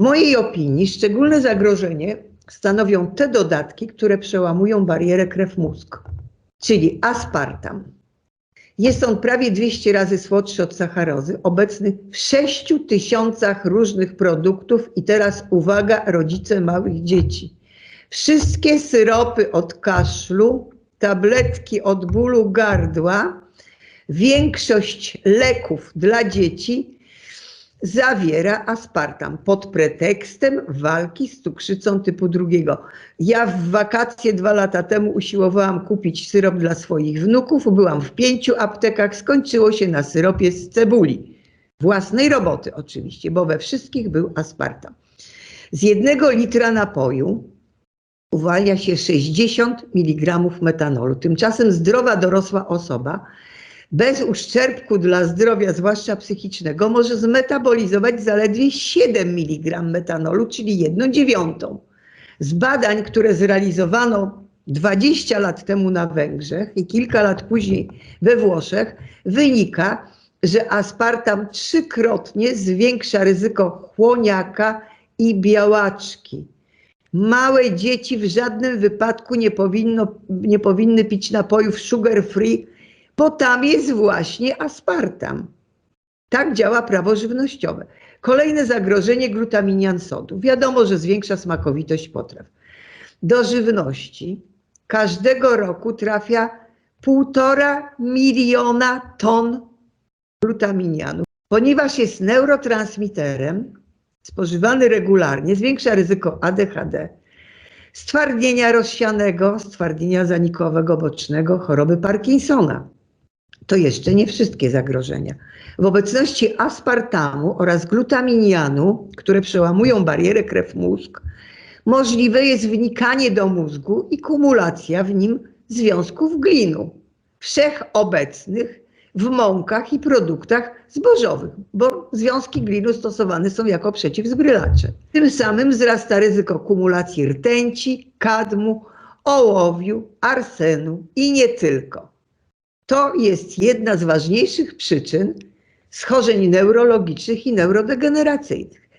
W mojej opinii szczególne zagrożenie stanowią te dodatki, które przełamują barierę krew-mózg, czyli aspartam. Jest on prawie 200 razy słodszy od sacharozy, obecny w 6000 różnych produktów i teraz uwaga, rodzice małych dzieci. Wszystkie syropy od kaszlu, tabletki od bólu gardła, większość leków dla dzieci zawiera aspartam pod pretekstem walki z cukrzycą typu 2. Ja w wakacje 2 lata temu usiłowałam kupić syrop dla swoich wnuków, byłam w 5 aptekach, skończyło się na syropie z cebuli. Własnej roboty oczywiście, bo we wszystkich był aspartam. Z 1 litra napoju uwalnia się 60 mg metanolu. Tymczasem zdrowa dorosła osoba bez uszczerbku dla zdrowia, zwłaszcza psychicznego, może zmetabolizować zaledwie 7 mg metanolu, czyli 1/9. Z badań, które zrealizowano 20 lat temu na Węgrzech i kilka lat później we Włoszech, wynika, że aspartam 3-krotnie zwiększa ryzyko chłoniaka i białaczki. Małe dzieci w żadnym wypadku nie powinny pić napojów sugar free, bo tam jest właśnie aspartam. Tak działa prawo żywnościowe. Kolejne zagrożenie, glutaminian sodu. Wiadomo, że zwiększa smakowitość potraw. Do żywności każdego roku trafia 1,5 miliona ton glutaminianu. Ponieważ jest neurotransmiterem, spożywany regularnie zwiększa ryzyko ADHD, stwardnienia rozsianego, stwardnienia zanikowego bocznego, choroby Parkinsona. To jeszcze nie wszystkie zagrożenia. W obecności aspartamu oraz glutaminianu, które przełamują barierę krew-mózg, możliwe jest wnikanie do mózgu i kumulacja w nim związków glinu, wszechobecnych w mąkach i produktach zbożowych, bo związki glinu stosowane są jako przeciwzbrylacze. Tym samym wzrasta ryzyko kumulacji rtęci, kadmu, ołowiu, arsenu i nie tylko. To jest jedna z ważniejszych przyczyn schorzeń neurologicznych i neurodegeneracyjnych.